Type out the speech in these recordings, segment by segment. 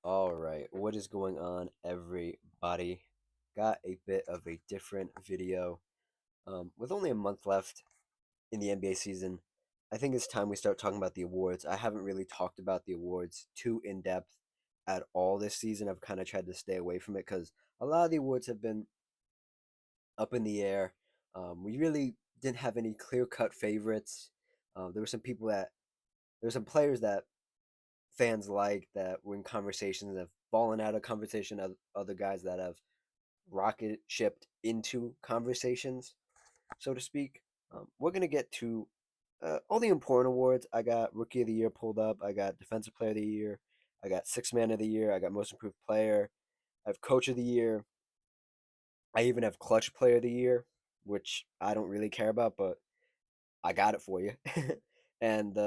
All right, what is going on, everybody? Got a bit of a different video. With only a month left in the NBA season, I think it's time we start talking about the awards. I haven't really talked about the awards too in depth at all this season. I've kind of tried to stay away from it because a lot of the awards have been up in the air. We really didn't have any clear cut favorites. There were some there were some players that fans like that were in conversations have fallen out of conversation of other guys that have rocket shipped into conversations, so to speak. We're gonna get to all the important awards. I got Rookie of the Year pulled up. I got Defensive Player of the Year. I got Sixth Man of the Year. I got Most Improved Player. I have Coach of the Year. I even have Clutch Player of the Year, which I don't really care about, but I got it for you. And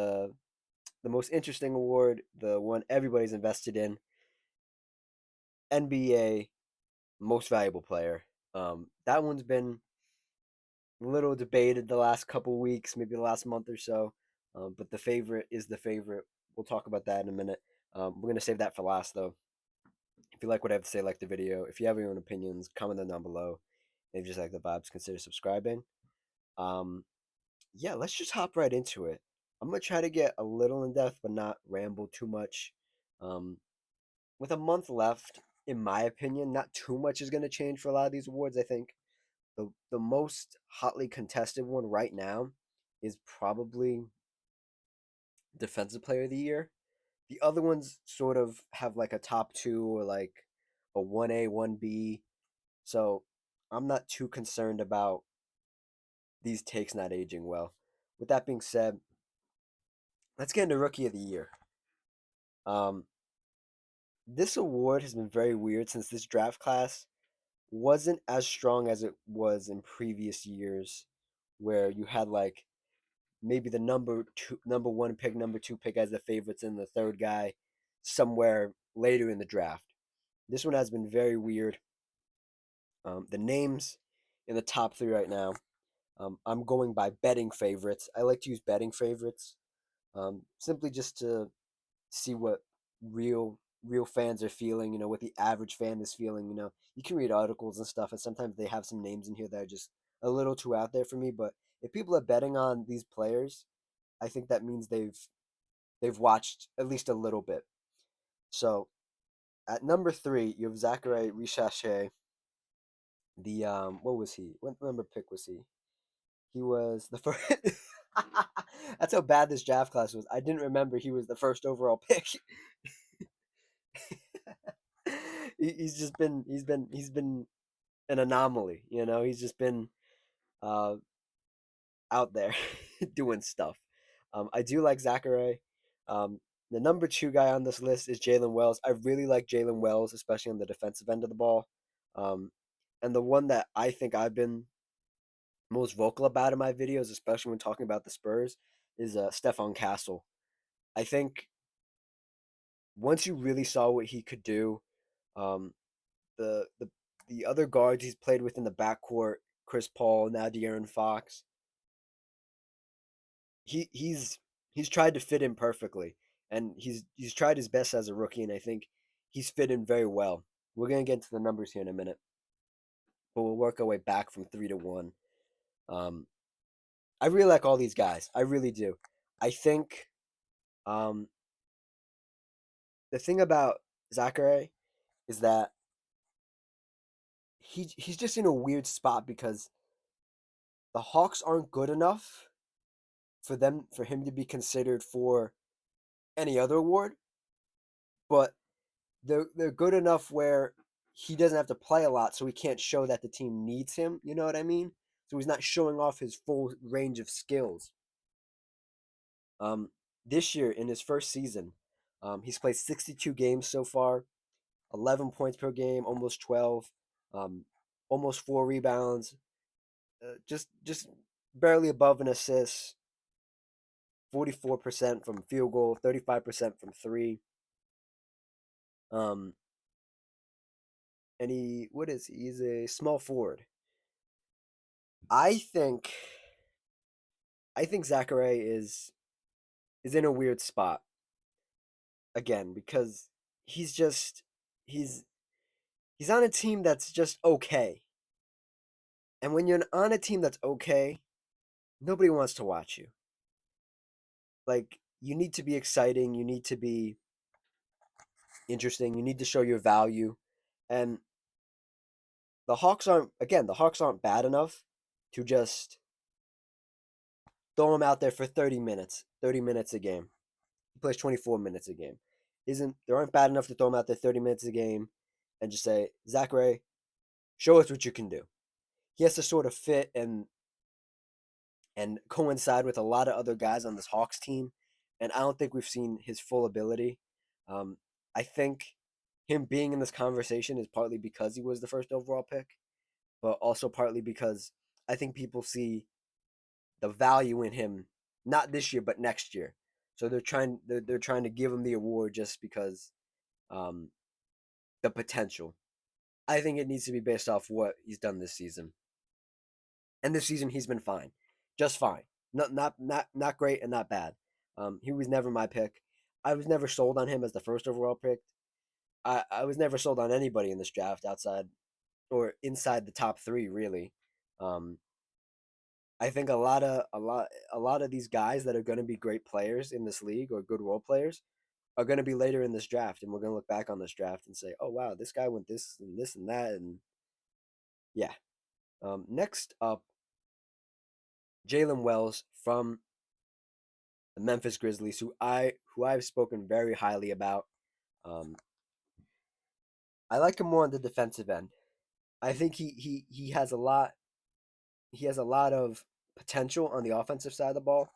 the most interesting award, the one everybody's invested in, NBA Most Valuable Player. That one's been a little debated the last couple weeks, maybe the last month or so. But the favorite is the favorite. We'll talk about that in a minute. We're gonna save that for last, though. If you like what I have to say, like the video. If you have your own opinions, comment them down below. If you just like the vibes, consider subscribing. Um, yeah, let's just hop right into it. I'm gonna try to get a little in depth, but not ramble too much. Um, with a month left, in my opinion, not too much is gonna change for a lot of these awards. I think the most hotly contested one right now is probably Defensive Player of the Year. The other ones sort of have like a top two or like a 1A, 1B. So I'm not too concerned about these takes not aging well. With that being said, let's get into Rookie of the Year. Um, this award has been very weird since this draft class wasn't as strong as it was in previous years, where you had like maybe the number one pick, number two pick as the favorites, and the third guy somewhere later in the draft. This one has been very weird. The names in the top three right now. I'm going by betting favorites. I like to use betting favorites, simply just to see what real fans are feeling. What the average fan is feeling. You can read articles and stuff, and sometimes they have some names in here that are just a little too out there for me. But if people are betting on these players, I think that means they've watched at least a little bit. So at number three, you have Zachary Richachet. The what was he? What number pick was he? He was the first. That's how bad this draft class was. I didn't remember he was the first overall pick. He's been an anomaly. He's just been uh, out there doing stuff. I do like Zachary. The number two guy on this list is Jalen Wells. I really like Jalen Wells, especially on the defensive end of the ball. Um, and the one that I think I've been most vocal about in my videos, especially when talking about the Spurs, is Stephon Castle. I think once you really saw what he could do, um, the the the other guards he's played with in the backcourt, Chris Paul, now De'Aaron Fox, he's tried to fit in perfectly, and he's tried his best as a rookie, and I think he's fit in very well. We're gonna get into the numbers here in a minute, but we'll work our way back from three to one. Um, I really like all these guys. I really do. I think um, the thing about Zachary is that he's just in a weird spot because the Hawks aren't good enough for him to be considered for any other award, but they're good enough where he doesn't have to play a lot, so he can't show that the team needs him. You know what I mean? So he's not showing off his full range of skills. Um, this year in his first season, he's played 62 games so far, 11 points per game, almost 12, um, almost 4 rebounds, just barely above an assist, 44% from field goal, 35% from three. Um, and what is he? He's a small forward. I think I think Zachary is in a weird spot again because he's just he's he's on a team that's just okay. And when you're on a team that's okay, nobody wants to watch you. Like you need to be exciting, you need to be interesting, you need to show your value. And the Hawks aren't bad enough to just throw him out there for 30 minutes, 30 minutes a game. He plays 24 minutes a game. Isn't They aren't bad enough to throw him out there 30 minutes a game and just say, Zachary, show us what you can do. He has to sort of fit and coincide with a lot of other guys on this Hawks team. And I don't think we've seen his full ability. Um, I think him being in this conversation is partly because he was the first overall pick, but also partly because I think people see the value in him not this year but next year. So they're trying to give him the award just because um, the potential. I think it needs to be based off what he's done this season. And this season he's been fine, just fine. Not great and not bad. He was never my pick. I was never sold on him as the first overall pick. I was never sold on anybody in this draft outside or inside the top three really. Um, I think a lot of these guys that are going to be great players in this league or good role players are going to be later in this draft, and we're going to look back on this draft and say, "Oh wow, this guy went this and that," and yeah. Next up, Jalen Wells from the Memphis Grizzlies, who I've spoken very highly about. Um, I like him more on the defensive end. I think he has a lot. He has a lot of potential on the offensive side of the ball.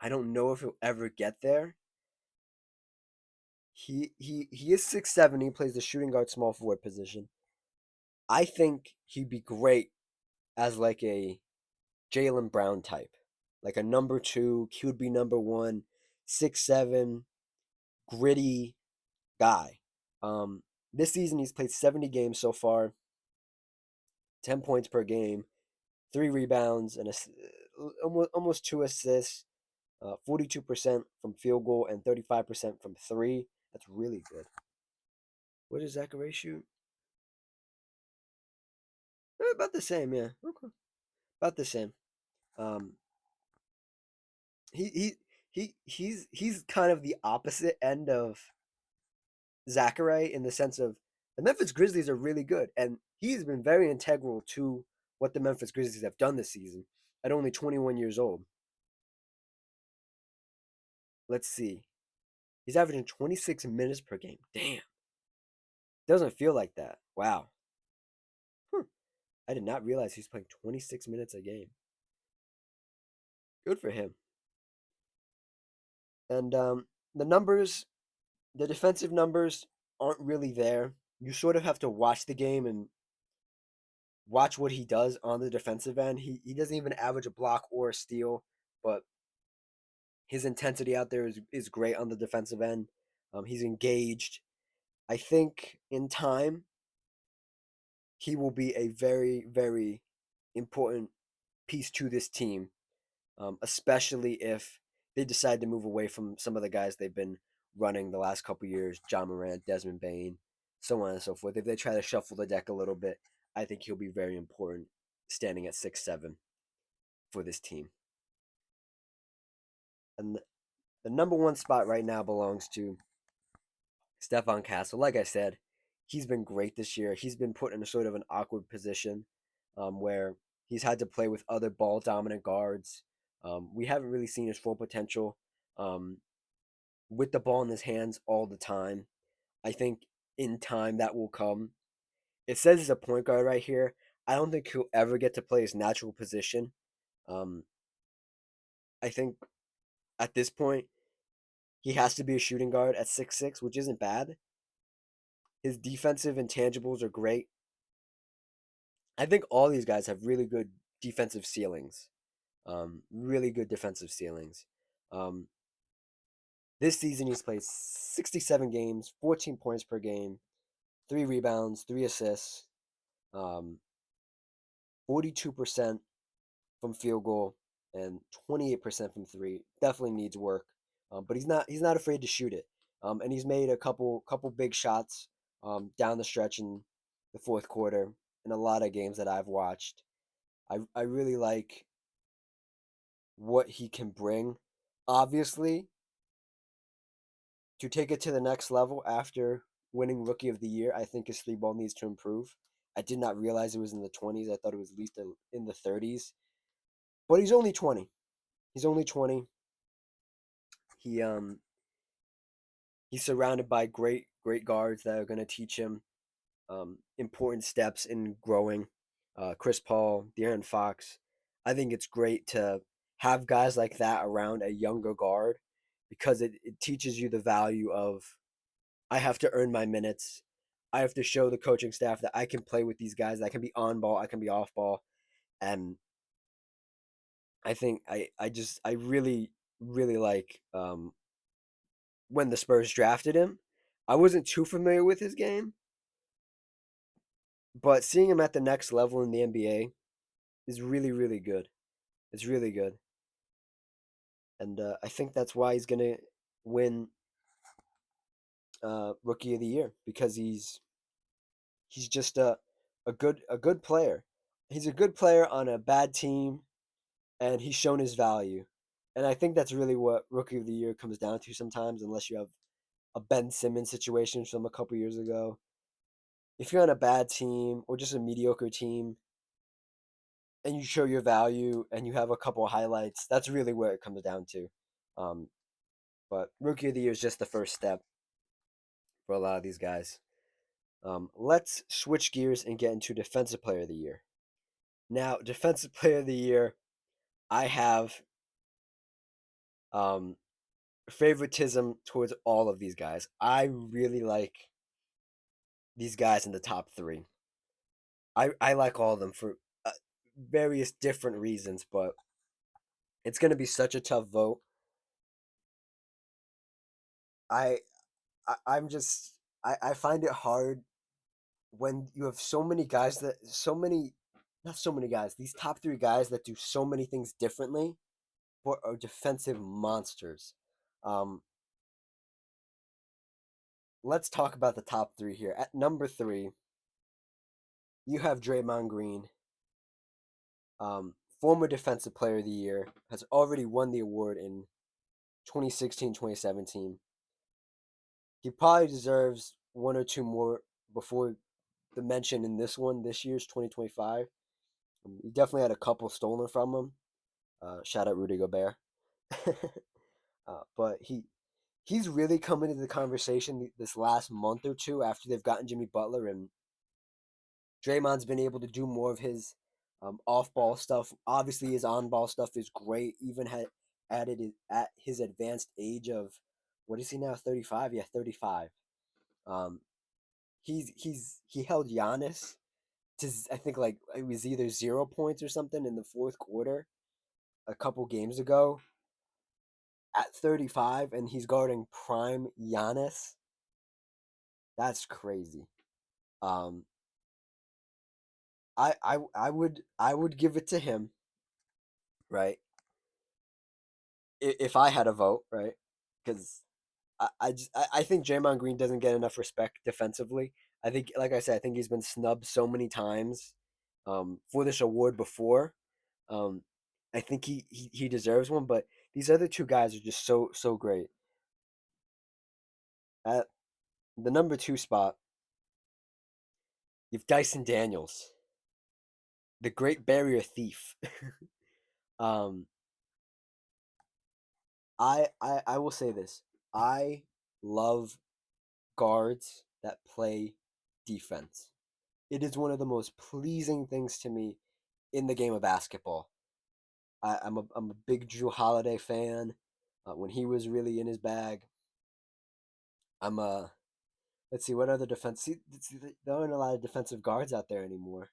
I don't know if he'll ever get there. He is 6'7". He plays the shooting guard, small forward position. I think he'd be great as like a Jalen Brown type, like a number two. He would be number one, 6'7", gritty guy. This season he's played 70 games so far, 10 points per game, 3 rebounds, and almost 2 assists. 42% from field goal and 35% from three. That's really good. What does Zachary shoot? About the same, yeah. Okay, about the same. Um, he he he's kind of the opposite end of Zachary in the sense of the Memphis Grizzlies are really good, and he's been very integral to what the Memphis Grizzlies have done this season at only 21 years old. Let's see. He's averaging 26 minutes per game. Damn. Doesn't feel like that. Wow. Hmm. I did not realize he's playing 26 minutes a game. Good for him. And the numbers, the defensive numbers aren't really there. You sort of have to watch the game and watch what he does on the defensive end. He doesn't even average a block or a steal, but his intensity out there is great on the defensive end. He's engaged. I think in time he will be a very, very important piece to this team, especially if they decide to move away from some of the guys they've been running the last couple years, John Morant, Desmond Bain, so on and so forth. If they try to shuffle the deck a little bit, I think he'll be very important standing at 6'7" for this team. And the number one spot right now belongs to Stephon Castle. Like I said, he's been great this year. He's been put in a sort of an awkward position where he's had to play with other ball dominant guards. We haven't really seen his full potential um, with the ball in his hands all the time. I think in time that will come. It says he's a point guard right here. I don't think he'll ever get to play his natural position. Um, I think at this point he has to be a shooting guard at 6'6", which isn't bad. His defensive intangibles are great. I think all these guys have really good defensive ceilings. Really good defensive ceilings. Um, this season he's played 67 games, 14 points per game, 3 rebounds, 3 assists, um, 42% from field goal, and 28% from three. Definitely needs work, but he's not afraid to shoot it. And he's made a couple big shots down the stretch in the fourth quarter in a lot of games that I've watched. I really like what he can bring. Obviously, to take it to the next level after winning Rookie of the Year, I think his three ball needs to improve. I did not realize it was in the 20s. I thought it was at least in the 30s. But he's only 20. He's only 20. He he's surrounded by great guards that are going to teach him important steps in growing. Chris Paul, De'Aaron Fox. I think it's great to have guys like that around a younger guard because it teaches you the value of I have to earn my minutes. I have to show the coaching staff that I can play with these guys. I can be on ball. I can be off ball. And I think I really like when the Spurs drafted him. I wasn't too familiar with his game, but seeing him at the next level in the NBA is really good. It's really good, and I think that's why he's gonna win Rookie of the Year because he's just a good player. He's a good player on a bad team, and he's shown his value. And I think that's really what Rookie of the Year comes down to sometimes, unless you have a Ben Simmons situation from a couple years ago. If you're on a bad team or just a mediocre team and you show your value and you have a couple of highlights, that's really where it comes down to. Um, but Rookie of the Year is just the first step for a lot of these guys. Let's switch gears and get into Defensive Player of the Year. Now, Defensive Player of the Year, I have um, favoritism towards all of these guys. I really like these guys in the top three. I like all of them for various different reasons, but it's going to be such a tough vote. I, I'm just I find it hard when you have so many guys that so many not so many guys these top three guys that do so many things differently but are defensive monsters. Um, let's talk about the top three here. At number three, you have Draymond Green, former Defensive Player of the Year, has already won the award in 2016, 2017. He probably deserves one or two more before the mention in this one, this year's 2025. He definitely had a couple stolen from him. Shout out Rudy Gobert. But he's really come into the conversation this last month or two after they've gotten Jimmy Butler, and Draymond's been able to do more of his off ball stuff. Obviously, his on ball stuff is great. Even had added it at his advanced age of what is he now? 35. Yeah, 35. Um, he held Giannis to I think like it was either 0 points or something in the fourth quarter a couple games ago at 35, and he's guarding prime Giannis. That's crazy. Um, I would give it to him, right? If I had a vote, right? Because I think Draymond Green doesn't get enough respect defensively. I think, like I said, I think he's been snubbed so many times for this award before. Um, I think he deserves one, but these other two guys are just so great. At the number two spot, you've Dyson Daniels, the Great Barrier Thief. um, I will say this: I love guards that play defense. It is one of the most pleasing things to me in the game of basketball. I'm a big Drew Holiday fan. When he was really in his bag, I'm a let's see what other defense. See, there aren't a lot of defensive guards out there anymore.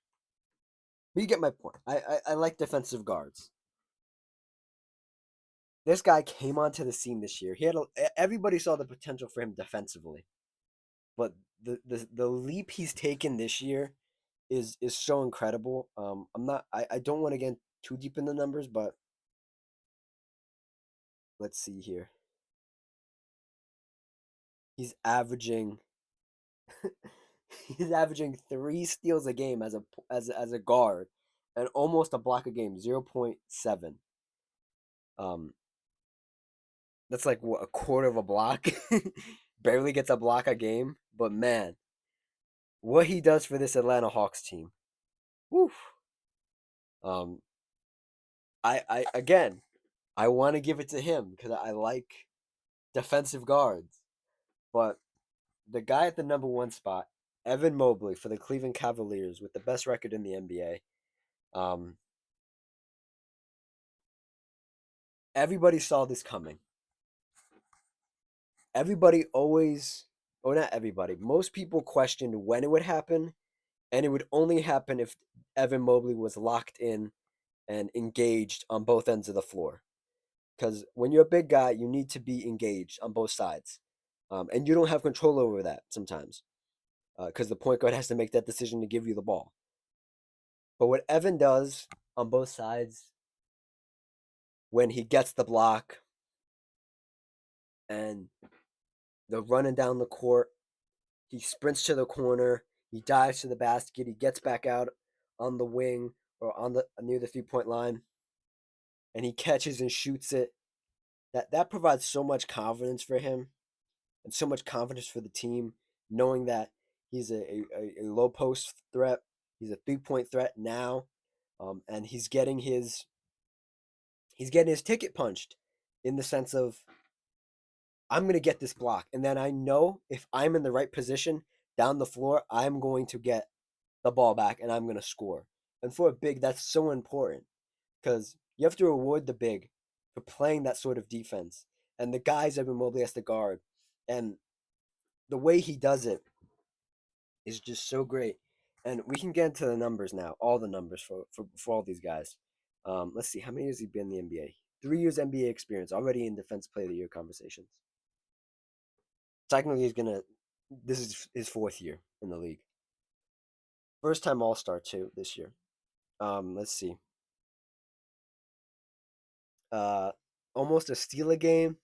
But you get my point. I like defensive guards. This guy came onto the scene this year. Everybody saw the potential for him defensively, but the leap he's taken this year is so incredible. I don't want to get too deep in the numbers, but let's see here. He's averaging he's averaging 3 steals a game as a guard, and almost a block a game, 0.7. Um, that's like what, a quarter of a block. Barely gets a block a game, but man, what he does for this Atlanta Hawks team. Woof. Um, I again, I want to give it to him because I like defensive guards, but the guy at the number one spot, Evan Mobley for the Cleveland Cavaliers, with the best record in the NBA. Um, Everybody saw this coming. Everybody always, or not everybody, most people questioned when it would happen, and it would only happen if Evan Mobley was locked in and engaged on both ends of the floor. Because when you're a big guy, you need to be engaged on both sides. And you don't have control over that sometimes because the point guard has to make that decision to give you the ball. But what Evan does on both sides when he gets the block and the running down the court, he sprints to the corner, he dives to the basket, he gets back out on the wing or on the near the 3 point line, and he catches and shoots it. That provides so much confidence for him and so much confidence for the team, knowing that he's a low post threat, he's a 3 point threat now, and he's getting his ticket punched in the sense of I'm going to get this block. And then I know if I'm in the right position down the floor, I'm going to get the ball back and I'm going to score. And for a big, that's so important because you have to reward the big for playing that sort of defense. And the guys Evan Mobley has to guard. And the way he does it is just so great. And we can get into the numbers now, all the numbers for all these guys. Let's see, how many years has he been in the NBA? 3 years NBA experience, already in Defense Player of the Year conversations. Technically, this is his 4th year in the league. First time All Star, too, this year. Let's see. Uh, Almost a steal a game,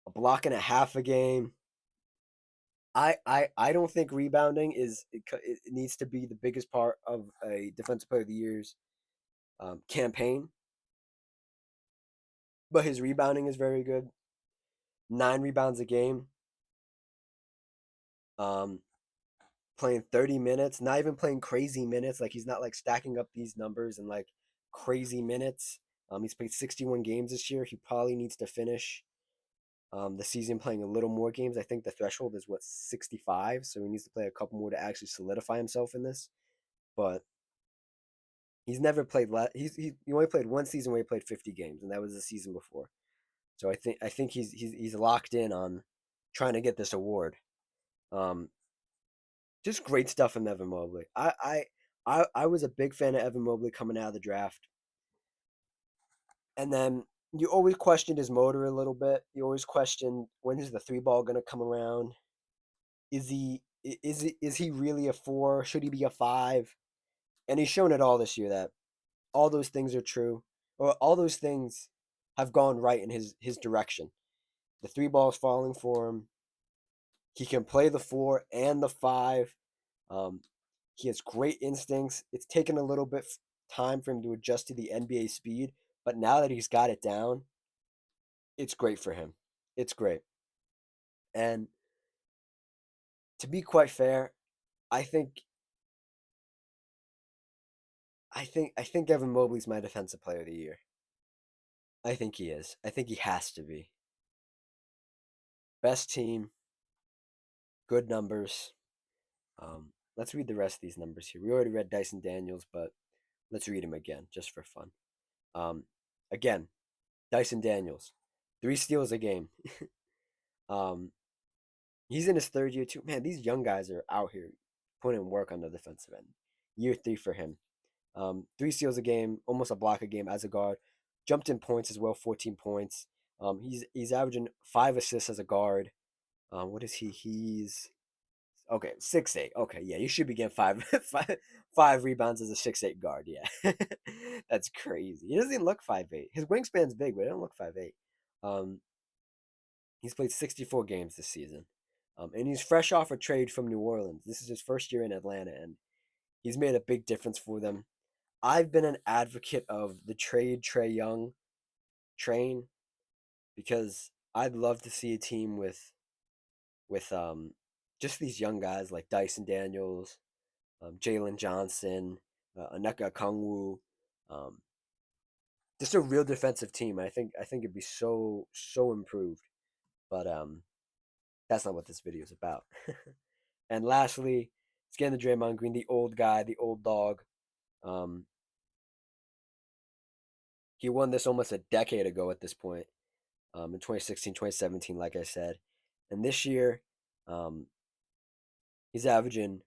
a block and a half a game. I don't think rebounding it needs to be the biggest part of a Defensive Player of the Year's campaign, but his rebounding is very good. 9 rebounds a game. Um, Playing 30 minutes, not even playing crazy minutes. Like he's not like stacking up these numbers and like crazy minutes. He's played 61 games this year. He probably needs to finish the season playing a little more games. I think the threshold is what 65, so he needs to play a couple more to actually solidify himself in this. But he's never played he only played one season where he played 50 games, and that was the season before. So I think he's locked in on trying to get this award. Um, just great stuff from Evan Mobley. I was a big fan of Evan Mobley coming out of the draft, and then you always questioned his motor a little bit. You always questioned when is the three ball going to come around. Is he really a four? Should he be a five? And he's shown it all this year that all those things are true, or all those things have gone right in his direction. The three ball's falling for him. He can play the four and the five. Um, he has great instincts. It's taken a little bit time for him to adjust to the NBA speed, but now that he's got it down, it's great for him. It's great. And to be quite fair, I think I think Evan Mobley's my defensive player of the year. I think he is. I think he has to be. Best team, good numbers. Let's read the rest of these numbers here. We already read Dyson Daniels, but let's read him again just for fun. Um, Again, Dyson Daniels, 3 steals a game. um, he's in his 3rd year too. Man, these young guys are out here putting in work on the defensive end. Year 3 for him. 3 steals a game, almost a block a game as a guard. Jumped in points as well, 14 points. He's averaging 5 assists as a guard. What is he? He's okay, 6'8". Okay, yeah, you should be getting five rebounds as a 6'8" guard. Yeah, that's crazy. He doesn't even look 5'8". His wingspan's big, but he don't look 5'8". Um, He's played 64 games this season. And he's fresh off a trade from New Orleans. This is his first year in Atlanta, and he's made a big difference for them. I've been an advocate of the trade Trae Young train because I'd love to see a team with just these young guys like Dyson Daniels, Jalen Johnson, Aneka Kongwu, um, just a real defensive team. I think it'd be so improved. But that's not what this video is about. And lastly, let's get into Draymond Green, the old guy, the old dog. Um, he won this almost a decade ago at this point, in 2016, 2017, like I said. And this year, um, he's averaging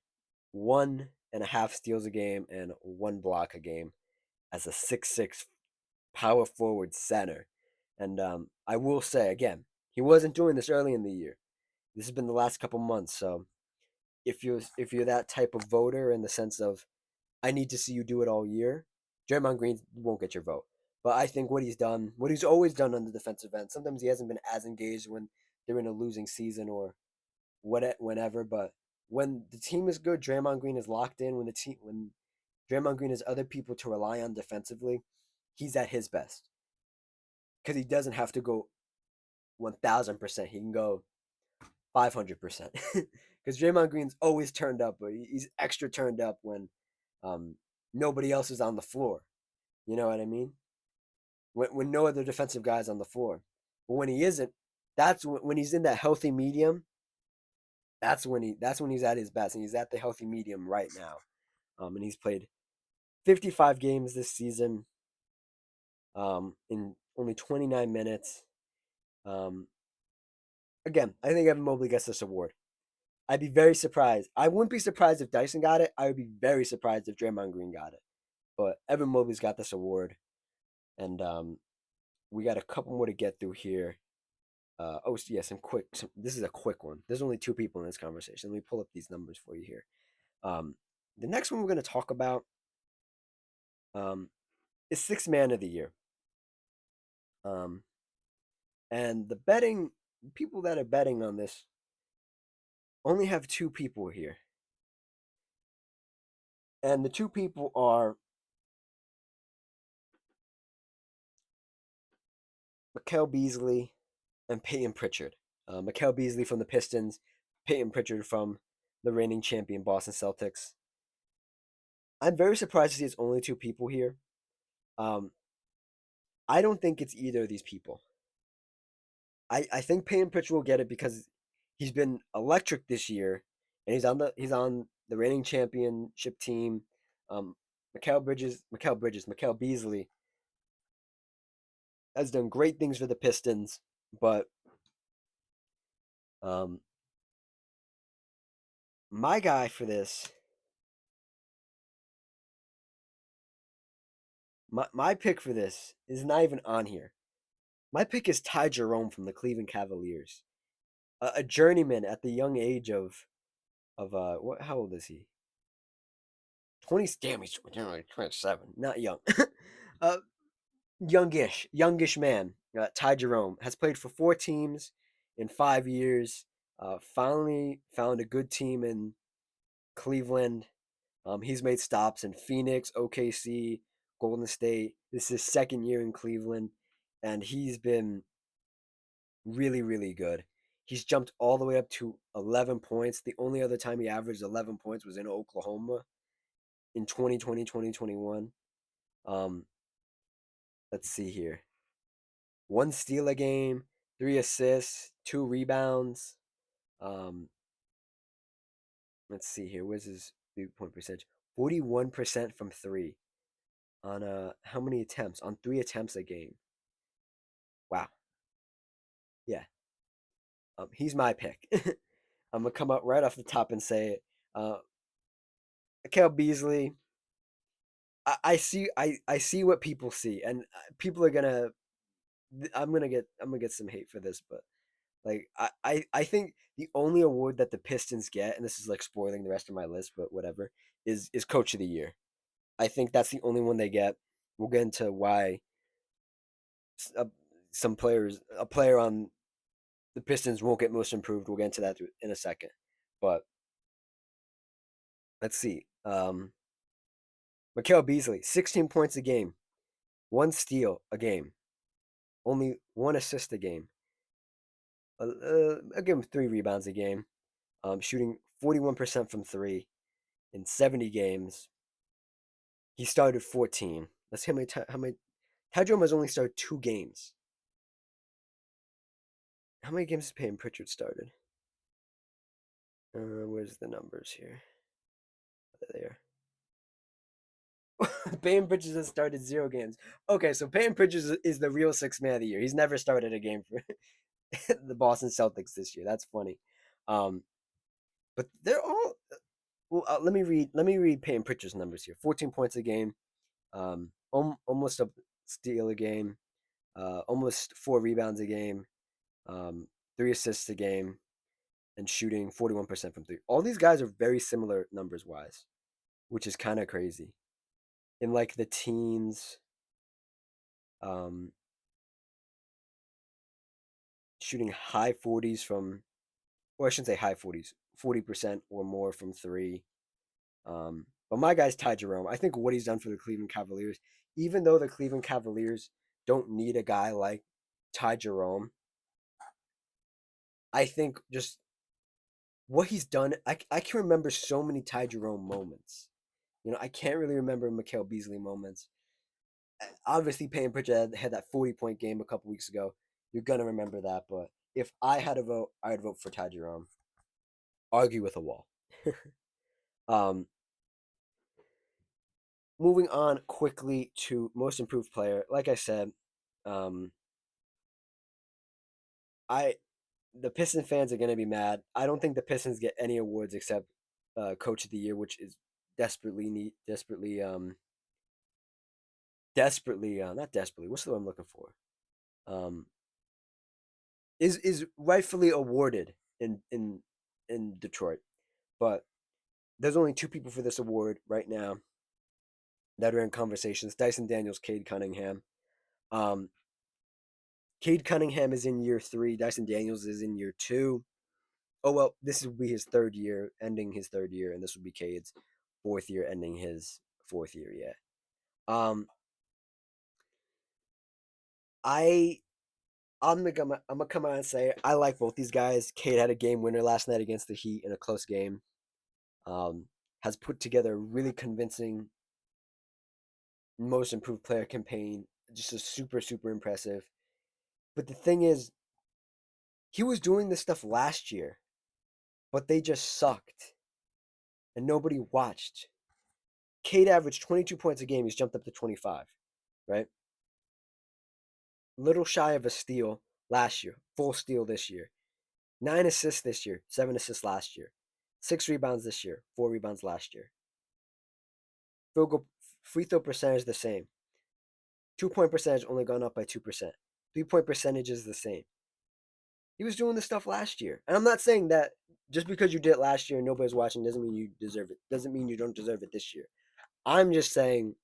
1.5 steals a game and 1 block a game as a 6'6" power forward center. And I will say again, he wasn't doing this early in the year. This has been the last couple months. So if you're that type of voter in the sense of I need to see you do it all year, Draymond Green won't get your vote. But I think what he's done, what he's always done on the defensive end, sometimes he hasn't been as engaged when they're in a losing season or whenever. But when the team is good, Draymond Green is locked in. When Draymond Green has other people to rely on defensively, he's at his best because he doesn't have to go 1,000%. He can go 500%. Because Draymond Green's always turned up, but he's extra turned up when um, nobody else is on the floor. You know what I mean? When no other defensive guys on the floor. But when he isn't, that's when he's in that healthy medium. That's when he's at his best, and he's at the healthy medium right now. And he's played 55 games this season, in only 29 minutes. Um, Again, I think Evan Mobley gets this award. I'd be very surprised. I wouldn't be surprised if Dyson got it. I would be very surprised if Draymond Green got it. But Evan Mobley's got this award, and we got a couple more to get through here. Oh yeah, this is a quick one. There's only two people in this conversation. Let me pull up these numbers for you here. Um, the next one we're going to talk about um, is Sixth Man of the Year. Um, and the betting people that are betting on this only have two people here, and the two people are Mikal Beasley and Peyton Pritchard. Mikal Beasley from the Pistons, Peyton Pritchard from the reigning champion Boston Celtics. I'm very surprised to see it's only two people here. Um, I don't think it's either of these people. I think Peyton Pritchard will get it because he's been electric this year, and he's on the reigning championship team. Um, Mikal Beasley has done great things for the Pistons, but um, my guy for this, my pick for this is not even on here. My pick is Ty Jerome from the Cleveland Cavaliers, a journeyman at the young age of what? How old is he? 20. Damn, he's 27. Not young. uh, youngish man. Ty Jerome has played for 4 teams in 5 years. Finally found a good team in Cleveland. He's made stops in Phoenix, OKC, Golden State. This is his second year in Cleveland, and he's been really, really good. He's jumped all the way up to 11 points. The only other time he averaged 11 points was in Oklahoma in 2020, 2021. Um, let's see here. 1 steal a game, 3 assists, 2 rebounds. Um, let's see here. Where's his 3-point percentage? 41% from three on how many attempts? On 3 attempts a game. Wow. Yeah. He's my pick. I'm gonna come up right off the top and say it. Mikal Beasley. I see what people see, and people are gonna. I'm gonna get some hate for this, but like I think the only award that the Pistons get, and this is like spoiling the rest of my list, but whatever, is Coach of the Year. I think that's the only one they get. We'll get into why a player on the Pistons won't get most improved. We'll get into that in a second. But let's see. Mikal Beasley, 16 points a game, one steal a game, only one assist a game. I'll give him 3 rebounds a game. Shooting 41% from three in 70 games. He started 14. Let's see how many. Ty Jerome has only started 2 games. How many games has Peyton Pritchard started? Where's the numbers here? There. Peyton Pritchard has started 0 games. Okay, so Peyton Pritchard is the real sixth man of the year. He's never started a game for the Boston Celtics this year. That's funny. But they're all. Well, let me read Peyton Pritchard's numbers here. 14 points a game, almost a steal a game, almost 4 rebounds a game, 3 assists a game, and shooting 41% from three. All these guys are very similar numbers wise, which is kind of crazy. In like the teens, um, shooting high 40s from, or I shouldn't say high 40s, 40% or more from three. But my guy's Ty Jerome. I think what he's done for the Cleveland Cavaliers, even though the Cleveland Cavaliers don't need a guy like Ty Jerome, I think just what he's done, I can remember so many Ty Jerome moments. I can't really remember Mikal Beasley moments. Obviously, Payne Pritchard had that 40-point game a couple weeks ago. You're going to remember that. But if I had to vote, I'd vote for Ty Jerome. Argue with a wall. um, Moving on quickly to most improved player. Like I said, um, I the Piston fans are gonna be mad. I don't think the Pistons get any awards except Coach of the Year, which is desperately need desperately not desperately. What's the word I'm looking for? Um, is rightfully awarded in Detroit, but there's only 2 people for this award right now that are in conversations: Dyson Daniels, Cade Cunningham. Um, Cade Cunningham is in year 3. Dyson Daniels is in year 2. Oh well, this will be his 3rd year, ending his 3rd year, and this will be Cade's 4th year, ending his 4th year. Yeah. Um, I I'm gonna come out and say I like both these guys. Cade had a game winner last night against the Heat in a close game. Has put together a really convincing most improved player campaign. Just a super impressive. But the thing is, he was doing this stuff last year, but they just sucked, and nobody watched. Cade averaged 22 points a game. He's jumped up to 25, right? Little shy of a steal last year, full steal this year. 9 assists this year, 7 assists last year. 6 rebounds this year, 4 rebounds last year. Field goal, free throw percentage the same. 2-point percentage only gone up by 2%. 3-point percentage is the same. He was doing this stuff last year. And I'm not saying that just because you did it last year and nobody's watching doesn't mean you deserve it. Doesn't mean you don't deserve it this year. I'm just saying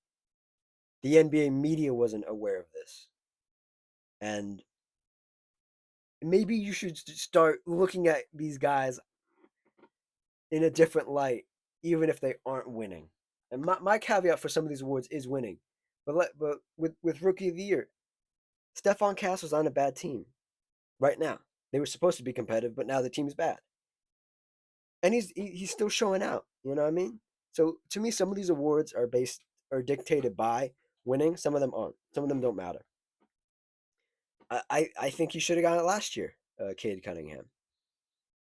the NBA media wasn't aware of this. And maybe you should start looking at these guys in a different light, even if they aren't winning. And my caveat for some of these awards is winning. But with Rookie of the Year, Stephon Castle's on a bad team right now. They were supposed to be competitive, but now the team's bad. And he's still showing out. You know what I mean? So to me, some of these awards are dictated by winning. Some of them aren't. Some of them don't matter. I think he should have gotten it last year, Cade Cunningham.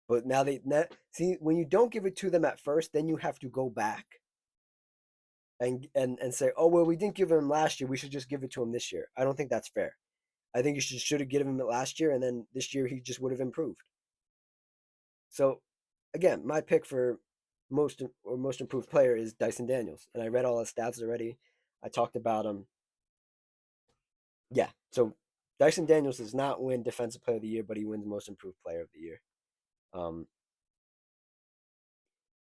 But see when you don't give it to them at first, then you have to go back and say, oh well, we didn't give him last year. We should just give it to him this year. I don't think that's fair. I think you should have given him it last year, and then this year he just would have improved. So, again, my pick for most improved player is Dyson Daniels, and I read all his stats already. I talked about him. Yeah, so Dyson Daniels does not win Defensive Player of the Year, but he wins Most Improved Player of the Year. Um,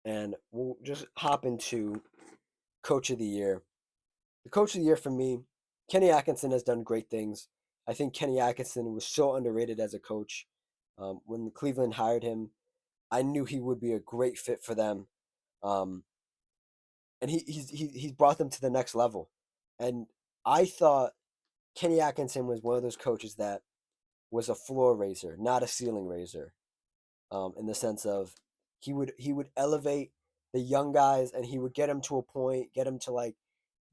and we'll just hop into Coach of the Year. The Coach of the Year for me, Kenny Atkinson has done great things. I think Kenny Atkinson was so underrated as a coach. When Cleveland hired him, I knew he would be a great fit for them. Um, and he's brought them to the next level. And I thought Kenny Atkinson was one of those coaches that was a floor raiser, not a ceiling raiser. In the sense of he would elevate the young guys and he would get them to a point, get them to like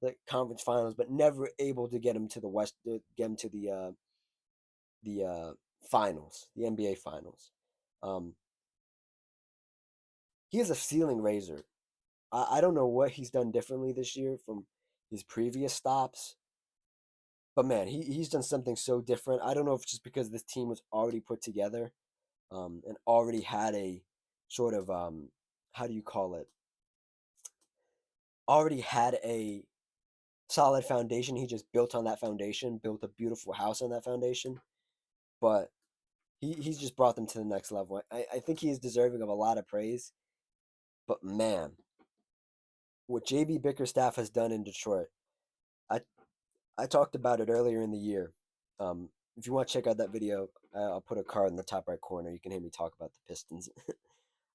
the conference finals, but never able to get him to the West, get him to the finals, the NBA finals. Um, he is a ceiling raiser. I don't know what he's done differently this year from his previous stops, but man, he's done something so different. I don't know if it's just because this team was already put together, and already had a sort of how do you call it? Already had a solid foundation. He just built on that foundation, built a beautiful house on that foundation. But he's just brought them to the next level. I think he is deserving of a lot of praise. But man, what JB Bickerstaff has done in Detroit, I I talked about it earlier in the year. If you want to check out that video, I'll put a card in the top right corner. You can hear me talk about the Pistons.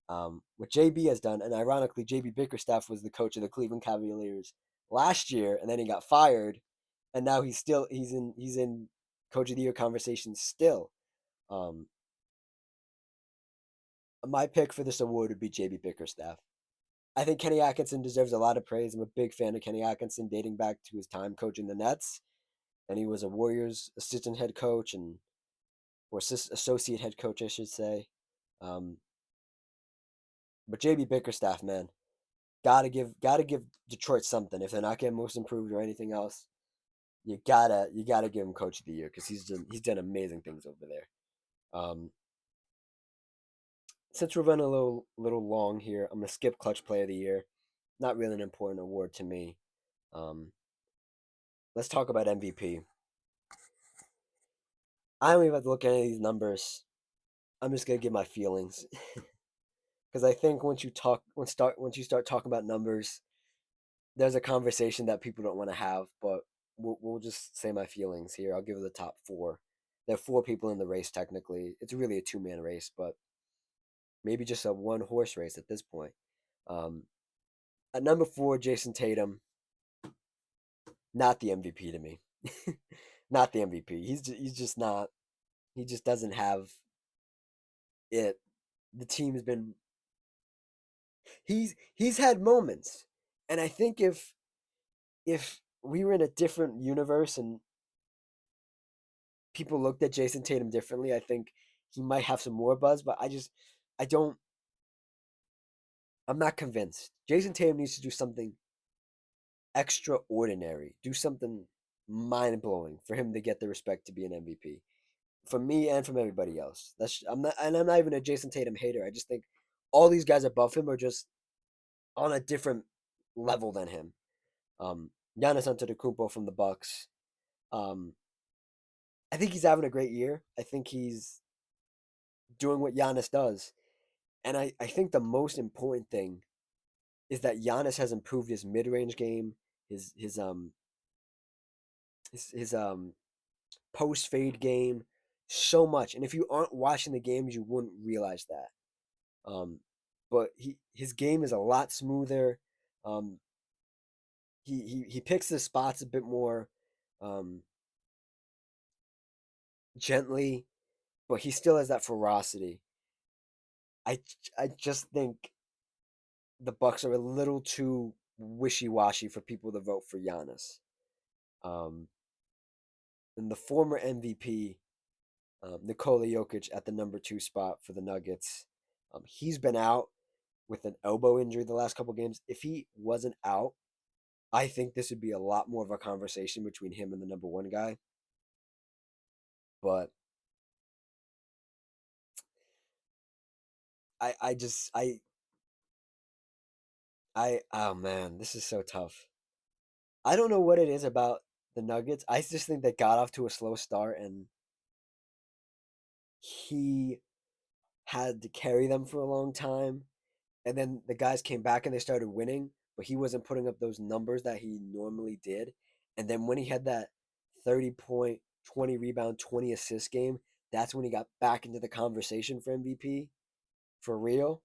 What JB has done, and ironically, JB Bickerstaff was the coach of the Cleveland Cavaliers last year, and then he got fired, and now he's in coach of the year conversation still. Um, my pick for this award would be JB Bickerstaff. I think Kenny Atkinson deserves a lot of praise. I'm a big fan of Kenny Atkinson, dating back to his time coaching the Nets, and he was a Warriors assistant head coach or associate head coach, I should say. Um, but JB Bickerstaff, man, gotta give Detroit something. If they're not getting most improved or anything else, you gotta give him coach of the year because he's done amazing things over there. Um, since we're running a little long here, I'm gonna skip clutch player of the year. Not really an important award to me. Um, let's talk about MVP. I don't even have to look at any of these numbers. I'm just gonna give my feelings because I think once you start talking about numbers, there's a conversation that people don't want to have. But we'll just say my feelings here. I'll give it the top four. There are four people in the race technically. It's really a two-man race, but maybe just a one horse race at this point. Um, at number four, Jason Tatum, not the MVP to me. Not the MVP. He's just not. He just doesn't have it. The team has been. He's had moments, and I think if we were in a different universe and people looked at Jason Tatum differently, I think he might have some more buzz. But I don't. I'm not convinced. Jason Tatum needs to do something extraordinary, do something mind blowing for him to get the respect to be an MVP. From me and from everybody else. I'm not even a Jason Tatum hater. I just think all these guys above him are just on a different level than him. Giannis Antetokounmpo from the Bucks. Um, I think he's having a great year. I think he's doing what Giannis does, and I think the most important thing is that Giannis has improved his mid range game, his his um his post fade game so much. And if you aren't watching the games, you wouldn't realize that. But his game is a lot smoother. Um, he picks his spots a bit more um, gently, but he still has that ferocity. I I just think the Bucks are a little too wishy washy for people to vote for Giannis. Um, and the former MVP Nikola Jokic at the number two spot for the Nuggets. He's been out with an elbow injury the last couple games. If he wasn't out, I think this would be a lot more of a conversation between him and the number one guy. But I just I oh man, this is so tough. I don't know what it is about the Nuggets. I just think they got off to a slow start and he had to carry them for a long time. And then the guys came back and they started winning, but he wasn't putting up those numbers that he normally did. And then when he had that 30 point, 20 rebound, 20 assist game, that's when he got back into the conversation for MVP for real.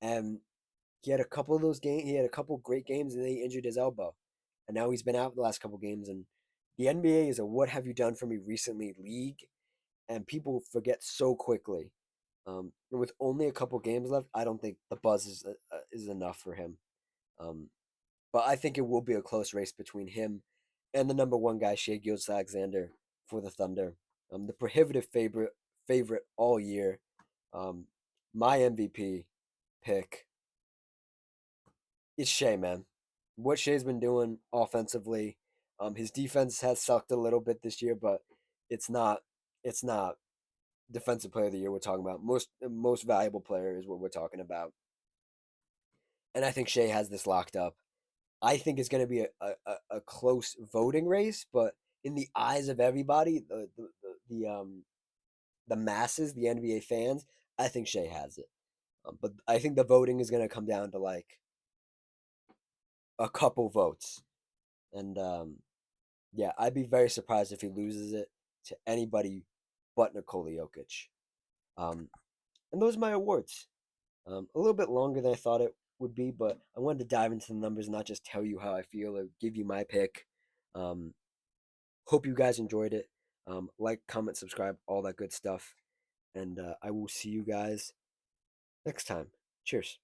And he had a couple of those games. He had a couple great games, and then he injured his elbow, and now he's been out the last couple games. And the NBA is a "What have you done for me recently" league, and people forget so quickly. And with only a couple games left, I don't think the buzz is enough for him. Um, but I think it will be a close race between him and the number one guy, Shea Gilgeous-Alexander, for the Thunder. The prohibitive favorite all year. Um, my MVP pick is Shea, man. What Shea's been doing offensively, his defense has sucked a little bit this year, but it's not it's not defensive player of the year we're talking about. Most valuable player is what we're talking about, and I think Shea has this locked up. I think it's going to be a close voting race, but in the eyes of everybody, the masses, the NBA fans, I think Shea has it. But I think the voting is going to come down to like a couple votes, and yeah, I'd be very surprised if he loses it to anybody but Nikola Jokic. Um, and those are my awards. A little bit longer than I thought it would be, but I wanted to dive into the numbers, not just tell you how I feel or give you my pick. Um, Hope you guys enjoyed it. Like, comment, subscribe, all that good stuff. And I will see you guys next time. Cheers.